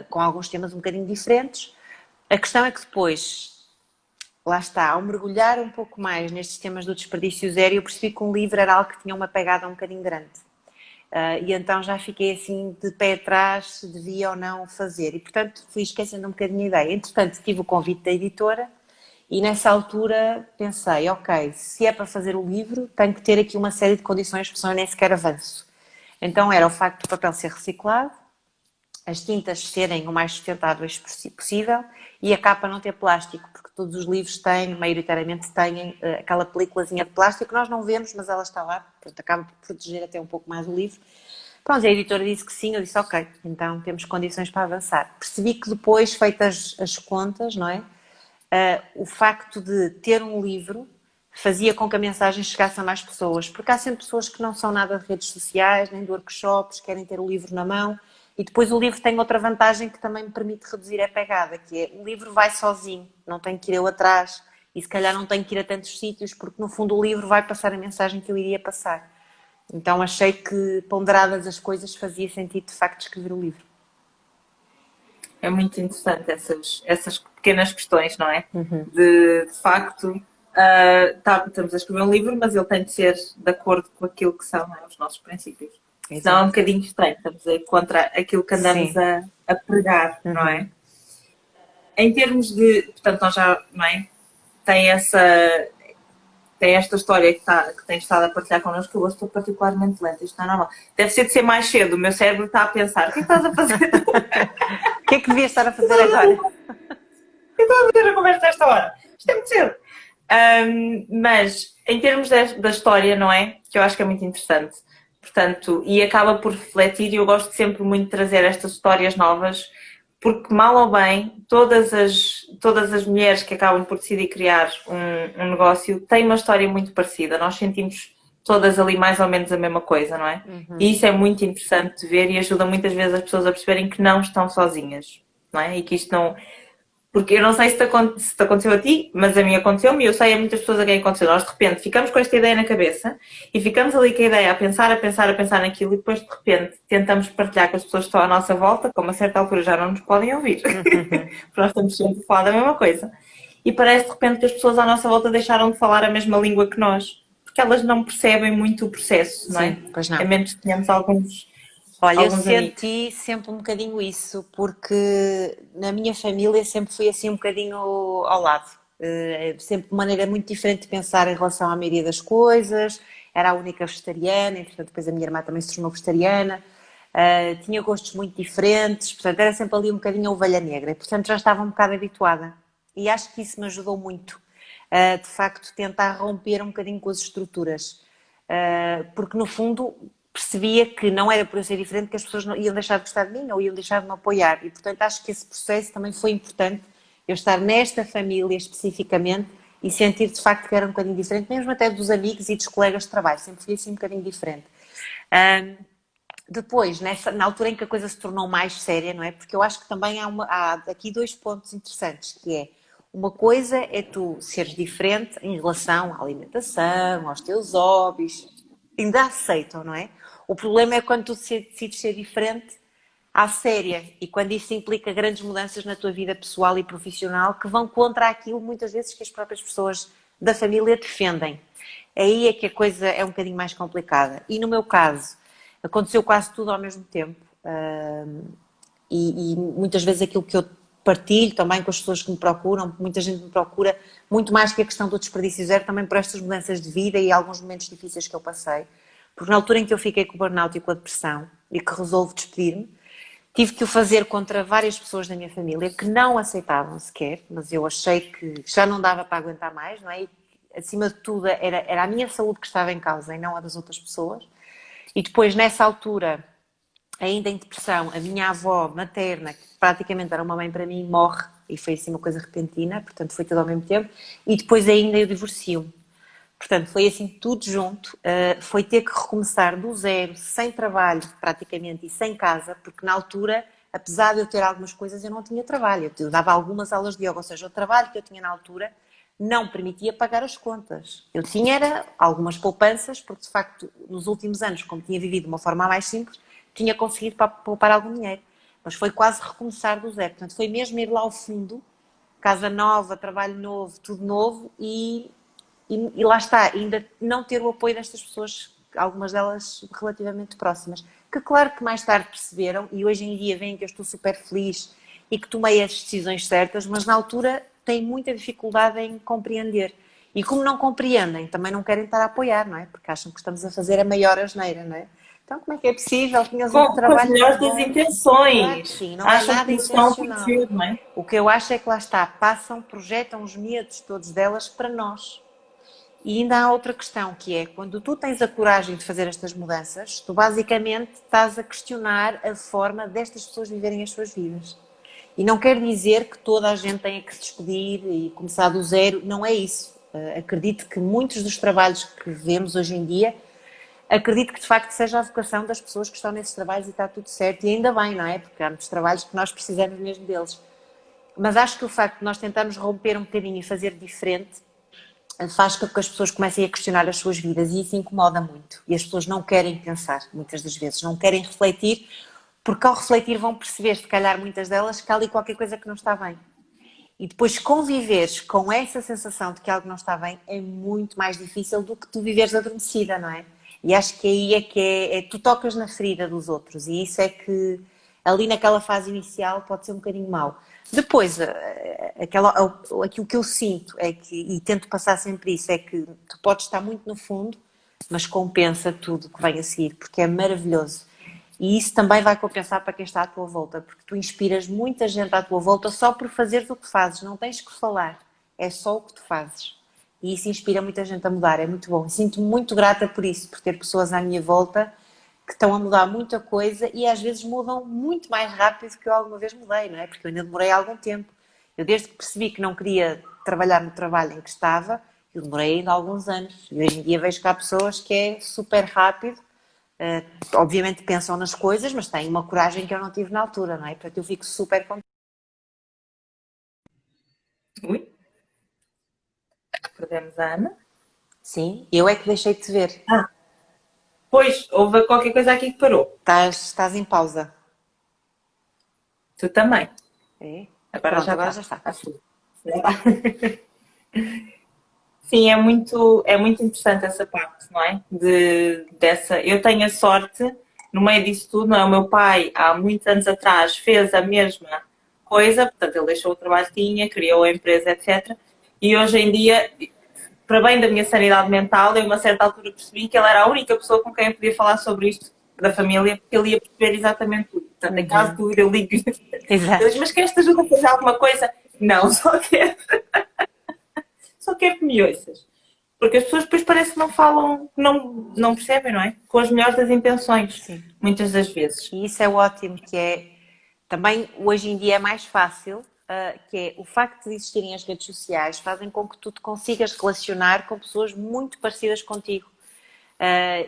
com alguns temas um bocadinho diferentes. A questão é que depois, lá está, ao mergulhar um pouco mais nestes temas do desperdício zero, eu percebi que um livro era algo que tinha uma pegada um bocadinho grande. E então já fiquei assim de pé atrás se devia ou não fazer. E portanto fui esquecendo um bocadinho a ideia. Entretanto tive o convite da editora e nessa altura pensei, ok, se é para fazer o livro, tenho que ter aqui uma série de condições, porque senão eu nem sequer avanço. Então era o facto do papel ser reciclado, as tintas serem o mais sustentáveis possível e a capa não ter plástico, porque todos os livros têm, maioritariamente têm aquela películazinha de plástico que nós não vemos, mas ela está lá, portanto acaba por proteger até um pouco mais o livro. Pronto, a editora disse que sim, eu disse ok, então temos condições para avançar. Percebi que depois, feitas as contas, não é? O facto de ter um livro fazia com que a mensagem chegasse a mais pessoas, porque há sempre pessoas que não são nada de redes sociais, nem de workshops, querem ter o livro na mão, e depois o livro tem outra vantagem que também me permite reduzir a pegada, que é o livro vai sozinho, não tenho que ir eu atrás, e se calhar não tenho que ir a tantos sítios, porque no fundo o livro vai passar a mensagem que eu iria passar. Então achei que, ponderadas as coisas, fazia sentido de facto escrever o livro. É muito interessante essas pequenas questões, não é? De facto, estamos a escrever um livro, mas ele tem de ser de acordo com aquilo que são, não é, os nossos princípios. Senão é um Exato. bocadinho estranho, estamos a ir contra aquilo que andamos Sim. a pregar, não é? Em termos de, portanto, nós já, não é? Tem essa, tem esta história que tem estado a partilhar connosco, que eu hoje estou particularmente lenta, isto não é normal. Deve ser de ser mais cedo, o meu cérebro está a pensar, o que é que estás a fazer? O que é que devia estar a fazer agora? Estou a fazer a conversa desta hora. Isto é muito cedo. Mas, em termos da história, não é? Que eu acho que é muito interessante. Portanto, e acaba por refletir, e eu gosto sempre muito de trazer estas histórias novas, porque mal ou bem, todas as mulheres que acabam por decidir criar um negócio têm uma história muito parecida. Nós sentimos todas ali mais ou menos a mesma coisa, não é? E isso é muito interessante de ver e ajuda muitas vezes as pessoas a perceberem que não estão sozinhas, não é? E que isto não, porque eu não sei se te aconteceu a ti, mas a mim aconteceu-me e eu sei a muitas pessoas a quem aconteceu. Nós de repente ficamos com esta ideia na cabeça e ficamos ali com a ideia a pensar naquilo e depois de repente tentamos partilhar com as pessoas que estão à nossa volta, como a certa altura já não nos podem ouvir. Porque nós estamos sempre a falar da mesma coisa. E parece de repente que as pessoas à nossa volta deixaram de falar a mesma língua que nós. Porque elas não percebem muito o processo, não é? Sim, pois A não. menos que tenhamos Olha, eu alguns amigos. senti sempre um bocadinho isso, porque na minha família sempre fui assim um bocadinho ao lado. Sempre de maneira muito diferente de pensar em relação à maioria das coisas. Era a única vegetariana, e portanto depois a minha irmã também se tornou vegetariana. Tinha gostos muito diferentes, portanto era sempre ali um bocadinho a ovelha negra, e portanto já estava um bocado habituada. E acho que isso me ajudou muito, de facto, tentar romper um bocadinho com as estruturas. Porque no fundo percebia que não era por eu ser diferente que as pessoas não iam deixar de gostar de mim ou iam deixar de me apoiar. E portanto acho que esse processo também foi importante, eu estar nesta família especificamente e sentir de facto que era um bocadinho diferente, mesmo até dos amigos e dos colegas de trabalho, sempre fui assim um bocadinho diferente. Depois, na altura em que a coisa se tornou mais séria, não é? Porque eu acho que também há aqui dois pontos interessantes, que é, uma coisa é tu seres diferente em relação à alimentação, aos teus hobbies, ainda aceitam, não é? O problema é quando tu decides ser diferente à séria e quando isso implica grandes mudanças na tua vida pessoal e profissional que vão contra aquilo muitas vezes que as próprias pessoas da família defendem. Aí é que a coisa é um bocadinho mais complicada. E no meu caso, aconteceu quase tudo ao mesmo tempo. E muitas vezes aquilo que eu partilho também com as pessoas que me procuram, muita gente me procura, muito mais que a questão do desperdício zero, também por estas mudanças de vida e alguns momentos difíceis que eu passei. Porque na altura em que eu fiquei com o burnout e com a depressão e que resolvo despedir-me, tive que o fazer contra várias pessoas da minha família que não aceitavam sequer, mas eu achei que já não dava para aguentar mais, não é? E, acima de tudo, era a minha saúde que estava em causa e não a das outras pessoas. E depois, nessa altura, ainda em depressão, a minha avó materna, que praticamente era uma mãe para mim, morre, e foi assim uma coisa repentina, portanto foi tudo ao mesmo tempo, e depois ainda eu divorcio-me. Portanto, foi assim tudo junto, foi ter que recomeçar do zero, sem trabalho praticamente e sem casa, porque na altura, apesar de eu ter algumas coisas, eu não tinha trabalho, eu dava algumas aulas de yoga, ou seja, o trabalho que eu tinha na altura não permitia pagar as contas. Eu tinha era algumas poupanças, porque de facto nos últimos anos, como tinha vivido de uma forma mais simples, tinha conseguido poupar algum dinheiro. Mas foi quase recomeçar do zero. Portanto, foi mesmo ir lá ao fundo, casa nova, trabalho novo, tudo novo e lá está, ainda não ter o apoio destas pessoas, algumas delas relativamente próximas, que claro que mais tarde perceberam e hoje em dia veem que eu estou super feliz e que tomei as decisões certas, mas na altura têm muita dificuldade em compreender. E como não compreendem, também não querem estar a apoiar, não é? Porque acham que estamos a fazer a maior asneira, não é? Então como é que é possível? Tinhas um Com as trabalho tão melhores das bom. Claro que intenções. sim, não é Acham nada que nos estão a intencional. proteger, não é? O que eu acho é que lá está, projetam os medos todos delas para nós. E ainda há outra questão, que é, quando tu tens a coragem de fazer estas mudanças, tu basicamente estás a questionar a forma destas pessoas viverem as suas vidas. E não quer dizer que toda a gente tenha que se despedir e começar do zero, não é isso. Acredito que muitos dos trabalhos que vemos hoje em dia, acredito que de facto seja a vocação das pessoas que estão nesses trabalhos e está tudo certo, e ainda bem, não é? Porque há muitos trabalhos que nós precisamos mesmo deles. Mas acho que o facto de nós tentarmos romper um bocadinho e fazer diferente faz com que as pessoas comecem a questionar as suas vidas e isso incomoda muito. E as pessoas não querem pensar, muitas das vezes, não querem refletir, porque ao refletir vão perceber, se calhar muitas delas, que há ali qualquer coisa que não está bem. E depois conviveres com essa sensação de que algo não está bem é muito mais difícil do que tu viveres adormecida, não é? E acho que aí é que tu tocas na ferida dos outros e isso é que ali naquela fase inicial pode ser um bocadinho mau. Depois, aquilo que eu sinto é que, e tento passar sempre isso, é que tu podes estar muito no fundo, mas compensa tudo o que vem a seguir, porque é maravilhoso. E isso também vai compensar para quem está à tua volta, porque tu inspiras muita gente à tua volta só por fazeres o que fazes, não tens que falar, é só o que tu fazes. E isso inspira muita gente a mudar, é muito bom. Sinto-me muito grata por isso, por ter pessoas à minha volta que estão a mudar muita coisa e às vezes mudam muito mais rápido que eu alguma vez mudei, não é? Porque eu ainda demorei algum tempo. Eu desde que percebi que não queria trabalhar no trabalho em que estava, eu demorei ainda alguns anos. E hoje em dia vejo que há pessoas que é super rápido, obviamente pensam nas coisas, mas têm uma coragem que eu não tive na altura, não é? Portanto, eu fico super contente. Ui, perdemos a Ana. Sim, eu é que deixei de te ver. Ah, pois, houve qualquer coisa aqui que parou. Estás em pausa. Tu também. É? Agora Pronto, já agora está. já está. Acho que já está. Sim, é muito interessante essa parte, não é? Eu tenho a sorte, no meio disso tudo, não é? O meu pai, há muitos anos atrás, fez a mesma coisa, portanto, ele deixou o trabalho que tinha, criou a empresa, etc. E hoje em dia, para bem da minha sanidade mental, eu, a uma certa altura, percebi que ele era a única pessoa com quem eu podia falar sobre isto da família, porque ele ia perceber exatamente tudo. Portanto, em caso de Uhum. dúvida, eu ligo. Eu Exato. digo, mas queres te ajuda a fazer alguma coisa? Não, só quero que me ouças. Porque as pessoas depois parece que não falam, não percebem, não é? Com as melhores das intenções, Sim. muitas das vezes. E isso é ótimo, que é também hoje em dia é mais fácil, que é o facto de existirem as redes sociais fazem com que tu te consigas relacionar com pessoas muito parecidas contigo.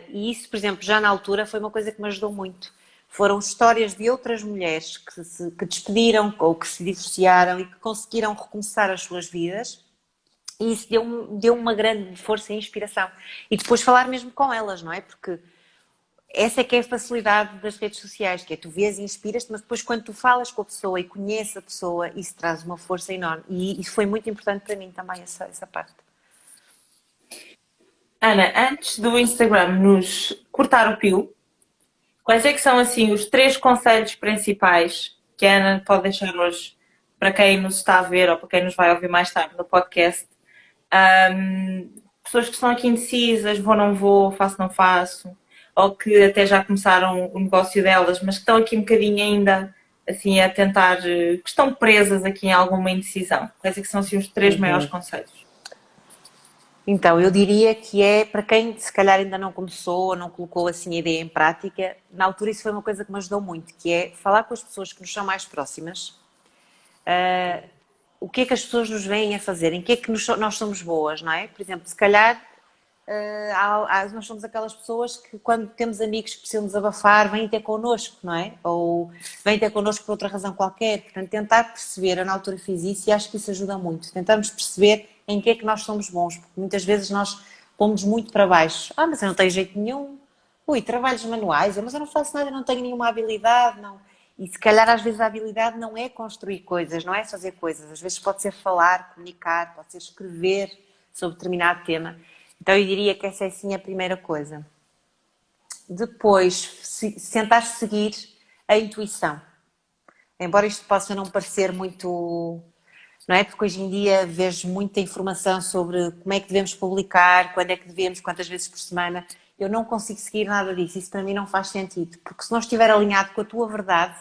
E isso, por exemplo, já na altura foi uma coisa que me ajudou muito. Foram histórias de outras mulheres que despediram ou que se divorciaram e que conseguiram recomeçar as suas vidas. E isso deu uma grande força e inspiração. E depois falar mesmo com elas, não é? Porque essa é que é a facilidade das redes sociais, que é tu vês e inspiras-te, mas depois quando tu falas com a pessoa e conheces a pessoa, isso traz uma força enorme. E isso foi muito importante para mim também, essa parte. Ana, antes do Instagram nos cortar o pio, quais é que são assim os três conselhos principais que a Ana pode deixar hoje para quem nos está a ver ou para quem nos vai ouvir mais tarde no podcast? Pessoas que estão aqui indecisas, vou, não vou, faço, não faço, ou que até já começaram o negócio delas, mas que estão aqui um bocadinho ainda assim a tentar, que estão presas aqui em alguma indecisão. Quais é que são assim os três maiores Uhum. conselhos? Então, eu diria que é para quem se calhar ainda não começou ou não colocou assim a ideia em prática, na altura isso foi uma coisa que me ajudou muito, que é falar com as pessoas que nos são mais próximas, o que é que as pessoas nos veem a fazer, em que é que nós somos boas, não é? Por exemplo, se calhar nós somos aquelas pessoas que quando temos amigos que precisam desabafar, vêm ter connosco, não é? Ou vêm ter connosco por outra razão qualquer. Portanto, tentar perceber, eu na altura fiz isso e acho que isso ajuda muito. Tentamos perceber em que é que nós somos bons, porque muitas vezes nós pomos muito para baixo. Mas eu não tenho jeito nenhum. Ui, trabalhos manuais, mas eu não faço nada, eu não tenho nenhuma habilidade, não. E se calhar às vezes a habilidade não é construir coisas, não é fazer coisas. Às vezes pode ser falar, comunicar, pode ser escrever sobre determinado tema. Então eu diria que essa é sim a primeira coisa. Depois, tentar seguir a intuição. Embora isto possa não parecer muito, não é? Porque hoje em dia vejo muita informação sobre como é que devemos publicar, quando é que devemos, quantas vezes por semana. Eu não consigo seguir nada disso. Isso para mim não faz sentido. Porque se não estiver alinhado com a tua verdade,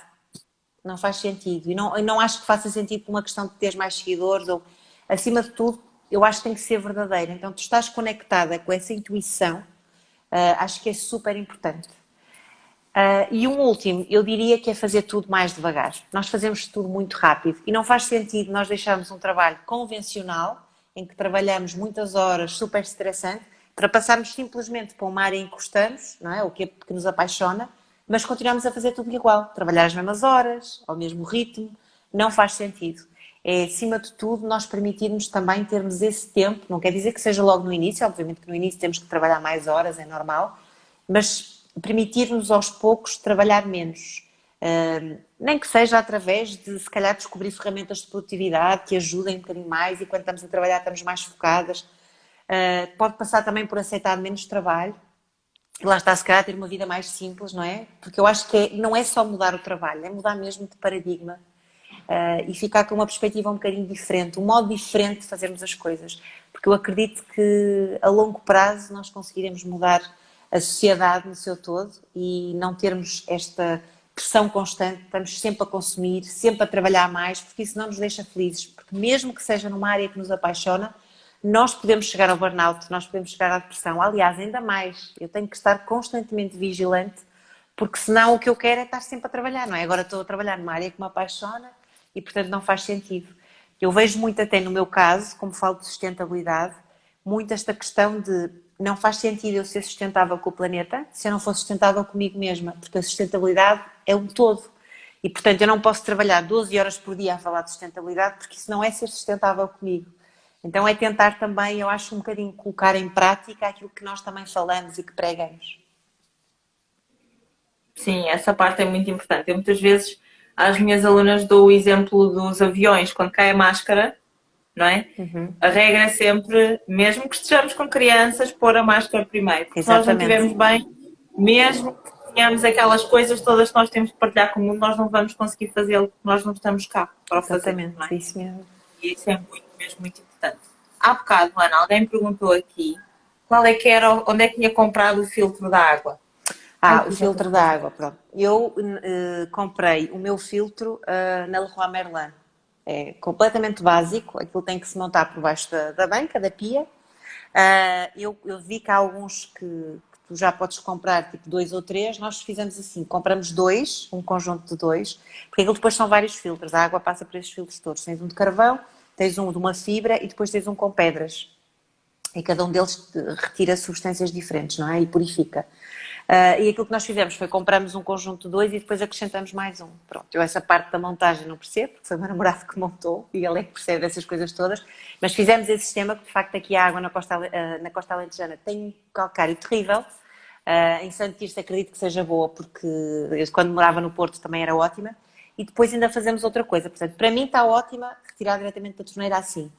não faz sentido. E não acho que faça sentido por uma questão de teres mais seguidores ou, acima de tudo, eu acho que tem que ser verdadeira. Então, tu estás conectada com essa intuição, acho que é super importante. E um último, eu diria que é fazer tudo mais devagar. Nós fazemos tudo muito rápido e não faz sentido nós deixarmos um trabalho convencional, em que trabalhamos muitas horas, super estressante, para passarmos simplesmente para uma área em que gostamos, não é? O que nos apaixona, mas continuamos a fazer tudo igual. Trabalhar as mesmas horas, ao mesmo ritmo, não faz sentido. É, acima de tudo, nós permitirmos também termos esse tempo, não quer dizer que seja logo no início, obviamente que no início temos que trabalhar mais horas, é normal, mas permitir-nos aos poucos trabalhar menos. Nem que seja através de, se calhar, descobrir ferramentas de produtividade que ajudem um bocadinho mais e quando estamos a trabalhar estamos mais focadas. Pode passar também por aceitar menos trabalho. E lá está, se calhar, ter uma vida mais simples, não é? Porque eu acho que não é só mudar o trabalho, é mudar mesmo de paradigma. E ficar com uma perspectiva um bocadinho diferente, um modo diferente de fazermos as coisas. Porque eu acredito que a longo prazo nós conseguiremos mudar a sociedade no seu todo e não termos esta pressão constante, estamos sempre a consumir, sempre a trabalhar mais, porque isso não nos deixa felizes. Porque mesmo que seja numa área que nos apaixona, nós podemos chegar ao burnout, nós podemos chegar à depressão. Aliás, ainda mais, eu tenho que estar constantemente vigilante, porque senão o que eu quero é estar sempre a trabalhar, não é? Agora estou a trabalhar numa área que me apaixona e, portanto, não faz sentido. Eu vejo muito até no meu caso, como falo de sustentabilidade, muito esta questão de não faz sentido eu ser sustentável com o planeta se eu não for sustentável comigo mesma, porque a sustentabilidade é um todo. E, portanto, eu não posso trabalhar 12 horas por dia a falar de sustentabilidade, porque isso não é ser sustentável comigo. Então é tentar também, eu acho, um bocadinho colocar em prática aquilo que nós também falamos e que pregamos. Sim, essa parte é muito importante. Eu muitas vezes às minhas alunas dou o exemplo dos aviões, quando cai a máscara, não é? Uhum. A regra é sempre, mesmo que estejamos com crianças, pôr a máscara primeiro. Porque se nós não Exatamente, estivermos bem, mesmo que tenhamos aquelas coisas todas que nós temos de partilhar com o mundo, nós não vamos conseguir fazê-lo, porque nós não estamos cá para o fazer, não exatamente, é? é isso mesmo. E isso é muito, mesmo muito importante. Há bocado, Ana, alguém perguntou aqui qual é que era, onde é que tinha comprado o filtro da água. Ai, Ah, o que já estou filtro da água, pronto. Eu comprei o meu filtro na Leroy Merlin. É completamente básico, aquilo tem que se montar por baixo da banca, da pia. Eu vi que há alguns que tu já podes comprar, tipo dois ou três. Nós fizemos assim, compramos dois, um conjunto de dois, porque aquilo depois são vários filtros. A água passa por estes filtros todos. Tens um de carvão, tens um de uma fibra e depois tens um com pedras. E cada um deles retira substâncias diferentes, não é? E purifica. E aquilo que nós fizemos foi compramos um conjunto de dois e depois acrescentamos mais um. Pronto, eu essa parte da montagem não percebo, porque foi o meu namorado que montou e ele é que percebe dessas coisas todas, mas fizemos esse sistema que de facto aqui a água na costa alentejana tem um calcário terrível. Em Santo Tirso acredito que seja boa, porque eu quando morava no Porto também era ótima. E depois ainda fazemos outra coisa, portanto, para mim está ótima retirar diretamente da torneira assim.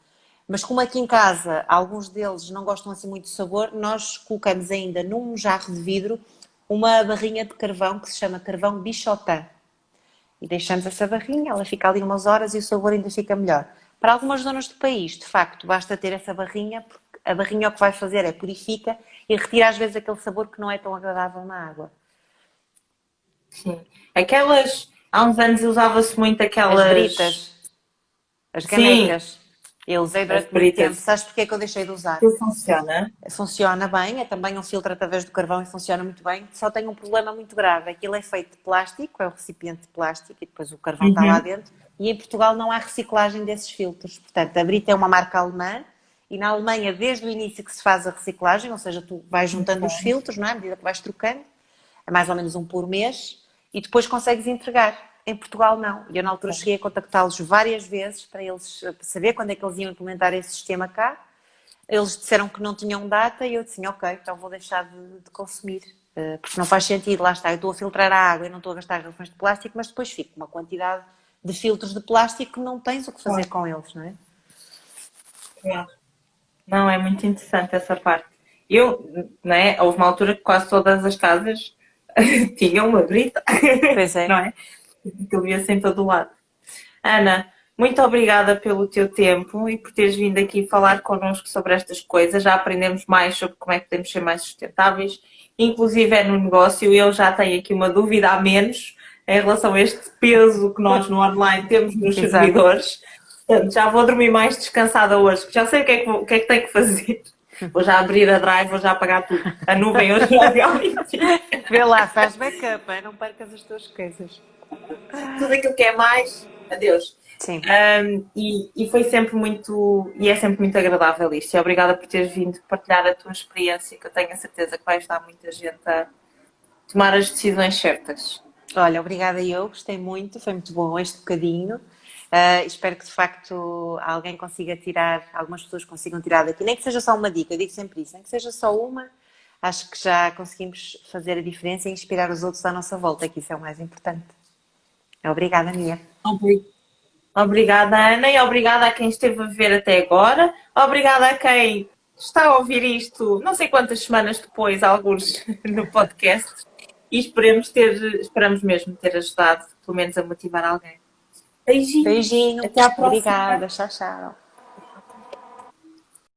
Mas como aqui em casa alguns deles não gostam assim muito do sabor, nós colocamos ainda num jarro de vidro uma barrinha de carvão que se chama carvão bichotã. E deixamos essa barrinha, ela fica ali umas horas e o sabor ainda fica melhor. Para algumas zonas do país, de facto, basta ter essa barrinha, porque a barrinha o que vai fazer é purifica e retira às vezes aquele sabor que não é tão agradável na água. Sim. Aquelas, há uns anos usava-se muito As aquelas. britas, as Sim, canecas, eu usei as durante muito tempo. britas. Sabes porque é que eu deixei de usar? Aquilo funciona. Funciona bem, é também um filtro através do carvão e funciona muito bem, só tem um problema muito grave. Aquilo é feito de plástico, é um recipiente de plástico e depois o carvão está lá Uhum. dentro. E em Portugal não há reciclagem desses filtros. Portanto, a Brita é uma marca alemã e na Alemanha, desde o início que se faz a reciclagem, ou seja, tu vais juntando os filtros, não é? À medida que vais trocando, é mais ou menos um por mês, e depois consegues entregar. Em Portugal não. E eu na altura cheguei a contactá-los várias vezes para eles para saber quando é que eles iam implementar esse sistema cá. Eles disseram que não tinham data e eu disse, ok, então vou deixar de consumir. Porque não faz sentido, lá está, eu estou a filtrar a água e não estou a gastar garrafões de plástico, mas depois fico com uma quantidade de filtros de plástico que não tens o que fazer Claro, com eles, não é? claro. Não, é muito interessante essa parte. Eu, né, houve uma altura que quase todas as casas tinham uma brita, Pois é. não é? Aquilo via-se em todo o lado. Ana, muito obrigada pelo teu tempo e por teres vindo aqui falar connosco sobre estas coisas. Já aprendemos mais sobre como é que podemos ser mais sustentáveis, inclusive é no negócio. Eu já tenho aqui uma dúvida a menos em relação a este peso que nós no online temos nos Exato. servidores. Portanto, já vou dormir mais descansada hoje, já sei o que é que tenho que fazer. Vou já abrir a drive, vou já apagar tudo. A nuvem hoje já realmente. Vê lá, faz backup, não percas as tuas coisas. Tudo aquilo que é mais, adeus. Sim. E foi sempre muito, e é sempre muito agradável isto. E obrigada por teres vindo partilhar a tua experiência, que eu tenho a certeza que vai ajudar muita gente a tomar as decisões certas. Olha, obrigada eu, gostei muito, foi muito bom este bocadinho. Espero que de facto alguém consiga tirar, algumas pessoas consigam tirar daqui, nem que seja só uma dica, eu digo sempre isso, nem que seja só uma, acho que já conseguimos fazer a diferença e inspirar os outros à nossa volta, que isso é o mais importante. Obrigada, Mia. Obrigada, Ana, e obrigada a quem esteve a ver até agora. Obrigada a quem está a ouvir isto não sei quantas semanas depois, alguns no podcast. E esperamos mesmo ter ajudado, pelo menos, a motivar alguém. Beijinhos, Beijinho, até à obrigada, próxima. tchau, tchau.